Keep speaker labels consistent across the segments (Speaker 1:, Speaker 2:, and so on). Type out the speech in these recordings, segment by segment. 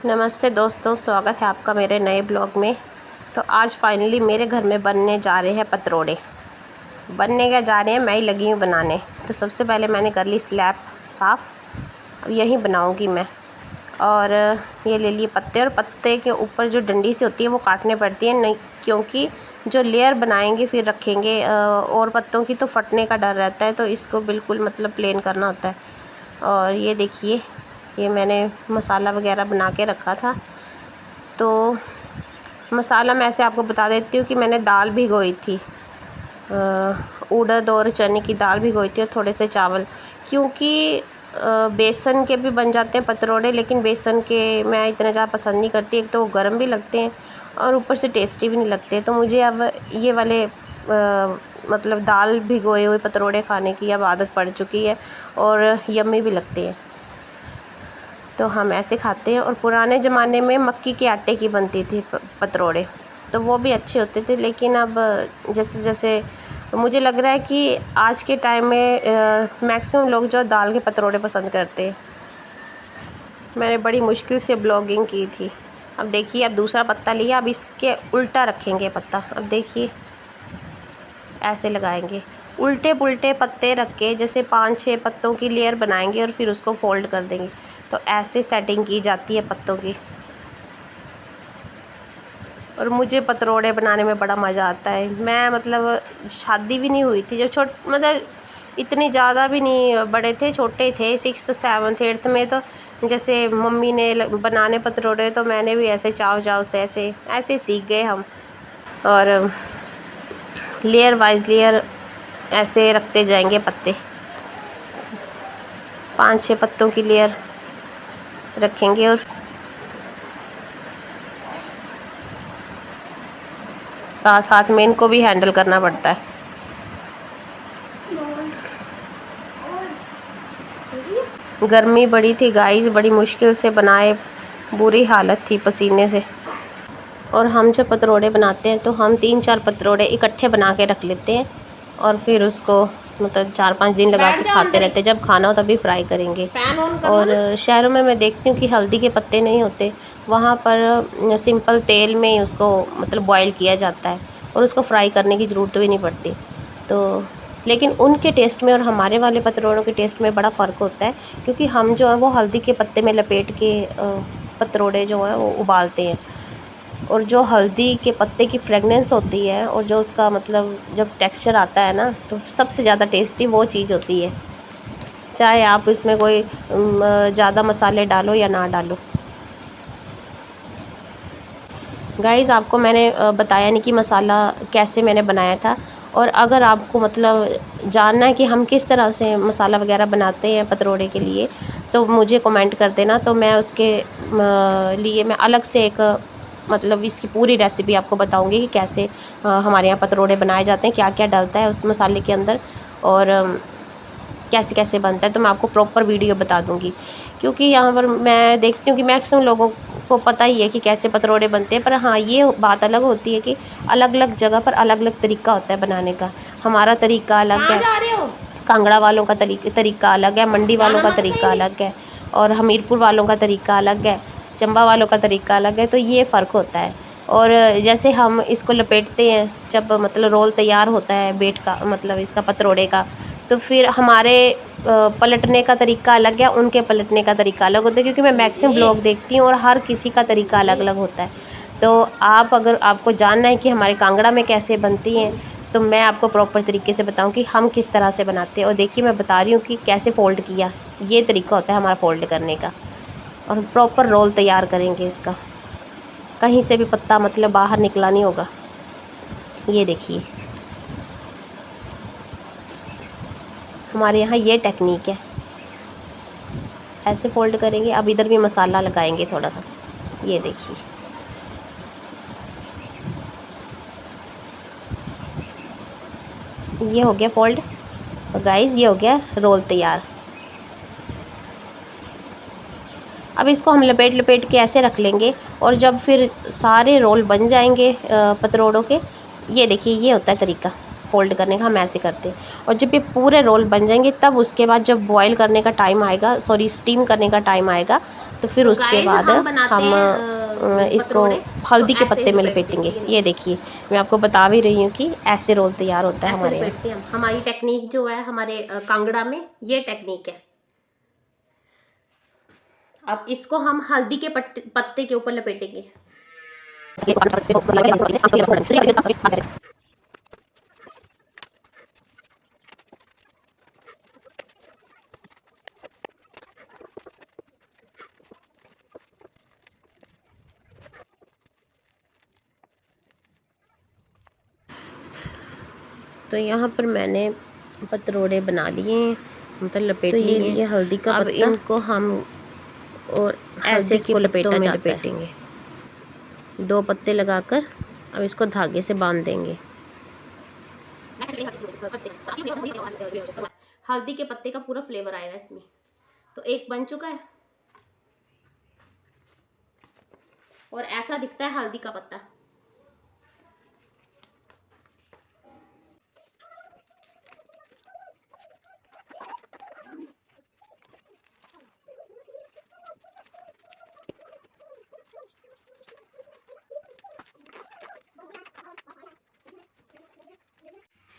Speaker 1: नमस्ते दोस्तों, स्वागत है आपका मेरे नए ब्लॉग में। तो आज फाइनली मेरे घर में बनने जा रहे हैं पतरोड़े। बनने क्या जा रहे हैं, मैं ही लगी हूँ बनाने। तो सबसे पहले मैंने कर ली स्लैब साफ़। अब यहीं बनाऊँगी मैं। और ये ले लिए पत्ते, और पत्ते के ऊपर जो डंडी सी होती है वो काटने पड़ती है, नहीं क्योंकि जो लेयर बनाएंगे फिर रखेंगे और पत्तों की तो फटने का डर रहता है, तो इसको बिल्कुल मतलब प्लेन करना होता है। और ये देखिए, ये मैंने मसाला वगैरह बना के रखा था। तो मसाला मैं ऐसे आपको बता देती हूँ कि मैंने दाल भिगोई थी, उड़द और चने की दाल भिगोई थी, और थोड़े से चावल। क्योंकि बेसन के भी बन जाते हैं पतरोड़े, लेकिन बेसन के मैं इतना ज़्यादा पसंद नहीं करती। एक तो वो गर्म भी लगते हैं और ऊपर से टेस्टी भी नहीं लगते। तो मुझे अब ये वाले मतलब दाल भिगोए हुए पतरोड़े खाने की अब आदत पड़ चुकी है, और यम्मी भी लगते हैं, तो हम ऐसे खाते हैं। और पुराने ज़माने में मक्की के आटे की बनती थी पतरोड़े, तो वो भी अच्छे होते थे। लेकिन अब जैसे जैसे मुझे लग रहा है कि आज के टाइम में मैक्सिमम लोग जो दाल के पतरोड़े पसंद करते हैं। मैंने बड़ी मुश्किल से ब्लॉगिंग की थी। अब देखिए, अब दूसरा पत्ता लिया, अब इसके उल्टा रखेंगे पत्ता। अब देखिए, ऐसे लगाएंगे, उल्टे पुल्टे पत्ते रख के जैसे 5-6 पत्तों की लेयर बनाएंगे और फिर उसको फोल्ड कर देंगे। तो ऐसे सेटिंग की जाती है पत्तों की। और मुझे पतरोड़े बनाने में बड़ा मज़ा आता है। मैं मतलब शादी भी नहीं हुई थी जब मतलब इतनी ज़्यादा भी नहीं बड़े थे, छोटे थे, 6th 7th 8th में। तो जैसे मम्मी ने बनाने पतरोड़े, तो मैंने भी ऐसे चाव से ऐसे ऐसे सीख गए हम। और लेयर वाइज लेयर ऐसे रखते जाएंगे पत्ते, 5-6 पत्तों की लेयर रखेंगे। और साथ साथ में इनको भी हैंडल करना पड़ता है। गर्मी बड़ी थी गाइस, बड़ी मुश्किल से बनाए, बुरी हालत थी पसीने से। और हम जब पतरोड़े बनाते हैं तो हम 3-4 पतरोड़े इकट्ठे बना के रख लेते हैं, और फिर उसको मतलब 4-5 दिन लगा के खाते रहते हैं। जब खाना हो तभी फ्राई करेंगे। और शहरों में मैं देखती हूँ कि हल्दी के पत्ते नहीं होते, वहाँ पर सिंपल तेल में ही उसको मतलब बॉईल किया जाता है, और उसको फ्राई करने की ज़रूरत भी नहीं पड़ती। तो लेकिन उनके टेस्ट में और हमारे वाले पतरोड़ों के टेस्ट में बड़ा फ़र्क होता है, क्योंकि हम जो है वो हल्दी के पत्ते में लपेट के पतरोड़े जो हैं वो उबालते हैं। और जो हल्दी के पत्ते की फ्रेगनेंस होती है, और जो उसका मतलब जब टेक्सचर आता है ना, तो सबसे ज़्यादा टेस्टी वो चीज़ होती है, चाहे आप इसमें कोई ज़्यादा मसाले डालो या ना डालो। गाइस, आपको मैंने बताया नहीं कि मसाला कैसे मैंने बनाया था। और अगर आपको मतलब जानना है कि हम किस तरह से मसाला वगैरह बनाते हैं पतरोड़े के लिए, तो मुझे कमेंट कर देना। तो मैं उसके लिए मैं अलग से एक मतलब इसकी पूरी रेसिपी आपको बताऊंगी कि कैसे हमारे यहाँ पतरोड़े बनाए जाते हैं, क्या क्या डलता है उस मसाले के अंदर, और कैसे कैसे बनता है। तो मैं आपको प्रॉपर वीडियो बता दूंगी, क्योंकि यहाँ पर मैं देखती हूँ कि मैक्सिमम लोगों को पता ही है कि कैसे पतरोड़े बनते हैं। पर हाँ, ये बात अलग होती है कि अलग अलग जगह पर अलग अलग तरीका होता है बनाने का। हमारा तरीका अलग है, कांगड़ा वालों का तरीका अलग है, मंडी वालों का तरीका अलग है, और हमीरपुर वालों का तरीका अलग है, चंबा वालों का तरीका अलग है। तो ये फ़र्क होता है। और जैसे हम इसको लपेटते हैं, जब मतलब रोल तैयार होता है बेट का मतलब इसका पतरोड़े का, तो फिर हमारे पलटने का तरीका अलग है, उनके पलटने का तरीका अलग होता है। क्योंकि मैं मैक्सिमम ब्लॉग देखती हूँ और हर किसी का तरीका अलग अलग होता है। तो आप अगर आपको जानना है कि हमारे कांगड़ा में कैसे बनती हैं, तो मैं आपको प्रॉपर तरीके से बताऊं कि हम किस तरह से बनाते हैं। और देखिए, मैं बता रही हूँ कि कैसे फ़ोल्ड किया, ये तरीका होता है हमारा फ़ोल्ड करने का। और प्रॉपर रोल तैयार करेंगे इसका, कहीं से भी पत्ता मतलब बाहर निकला नहीं होगा। ये देखिए, हमारे यहाँ ये टेक्निक है, ऐसे फ़ोल्ड करेंगे। अब इधर भी मसाला लगाएंगे थोड़ा सा, ये देखिए। ये हो गया फोल्ड, और गाइस ये हो गया रोल तैयार। अब इसको हम लपेट लपेट के ऐसे रख लेंगे, और जब फिर सारे रोल बन जाएंगे पतरोड़ों के, ये देखिए, ये होता है तरीका फ़ोल्ड करने का, हम ऐसे करते हैं। और जब ये पूरे रोल बन जाएंगे, तब उसके बाद जब बॉईल करने का टाइम आएगा, सॉरी स्टीम करने का टाइम आएगा, तो फिर उसके बाद हम इसको हल्दी के पत्ते में लपेटेंगे। ये देखिए, मैं आपको बता भी रही हूँ कि ऐसे रोल तैयार होता है हमारे यहाँ। हमारी टेक्निक जो है हमारे कांगड़ा में, ये टेक्निक है। अब इसको हम हल्दी के पत्ते के ऊपर लपेटेंगे। तो यहाँ पर मैंने पतरोड़े बना लिए हैं, मतलब लपेट लिए। ये हल्दी का अब इनको हम और ऐसे इसको लपेटेंगे 2 पत्ते लगाकर। अब इसको धागे से बांध देंगे। हल्दी के पत्ते का पूरा फ्लेवर आएगा इसमें। तो एक बन चुका है और ऐसा दिखता है हल्दी का पत्ता।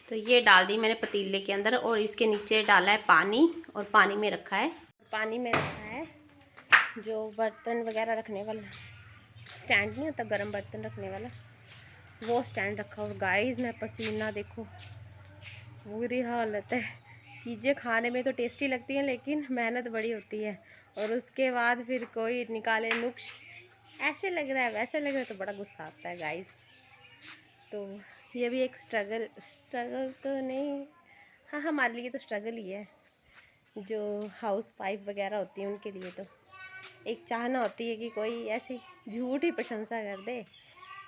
Speaker 1: तो ये डाल दी मैंने पतीले के अंदर और इसके नीचे डाला है पानी, और पानी में रखा है जो बर्तन वगैरह रखने वाला स्टैंड नहीं होता, गरम बर्तन रखने वाला, वो स्टैंड रखा। और गाइस मैं पसीना देखो, बुरी हालत है। चीज़ें खाने में तो टेस्टी लगती हैं लेकिन मेहनत बड़ी होती है, और उसके बाद फिर कोई निकाले नुक्स, ऐसे लग रहा है वैसे लग रहा है, तो बड़ा गुस्सा आता है गाइस। तो ये भी एक स्ट्रगल तो नहीं, हाँ हमारे लिए तो स्ट्रगल ही है। जो हाउस वाइफ वगैरह होती है उनके लिए तो एक चाहना होती है कि कोई ऐसी झूठी प्रशंसा कर दे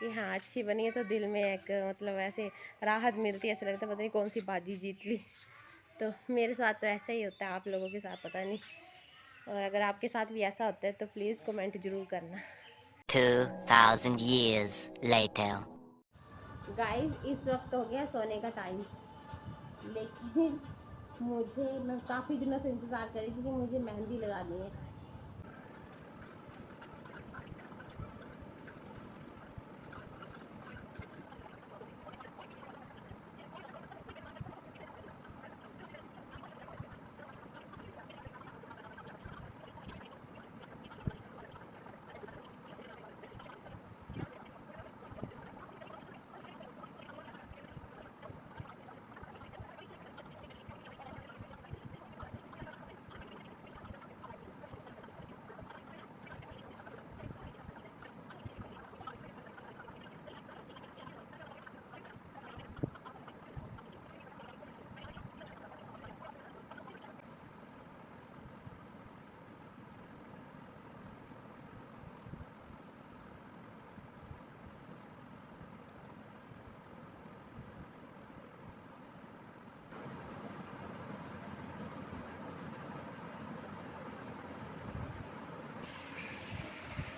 Speaker 1: कि हाँ अच्छी बनी है, तो दिल में एक मतलब ऐसे राहत मिलती है, ऐसा लगता है पता नहीं कौन सी बाजी जीत ली। तो मेरे साथ तो ऐसा ही होता है, आप लोगों के साथ पता नहीं। और अगर आपके साथ भी ऐसा होता है तो प्लीज़ कमेंट ज़रूर करना।
Speaker 2: 2000 years later.
Speaker 1: गाइस इस वक्त हो गया सोने का टाइम, लेकिन मैं काफ़ी दिनों से इंतज़ार कर रही थी कि मुझे मेहंदी लगानी है।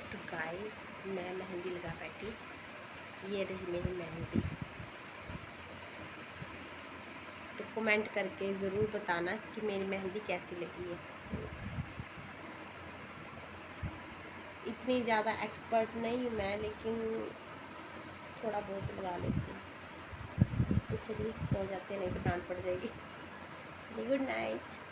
Speaker 1: तो गाइस मैं मेहंदी लगा बैठी, ये रही मेरी मेहंदी। तो कमेंट करके ज़रूर बताना कि मेरी मेहंदी कैसी लगी है। इतनी ज़्यादा एक्सपर्ट नहीं हूँ मैं, लेकिन थोड़ा बहुत लगा लेती हूँ। तो चलिए सो जाते हैं, नहीं तो डांट पड़ जाएगी। Good night.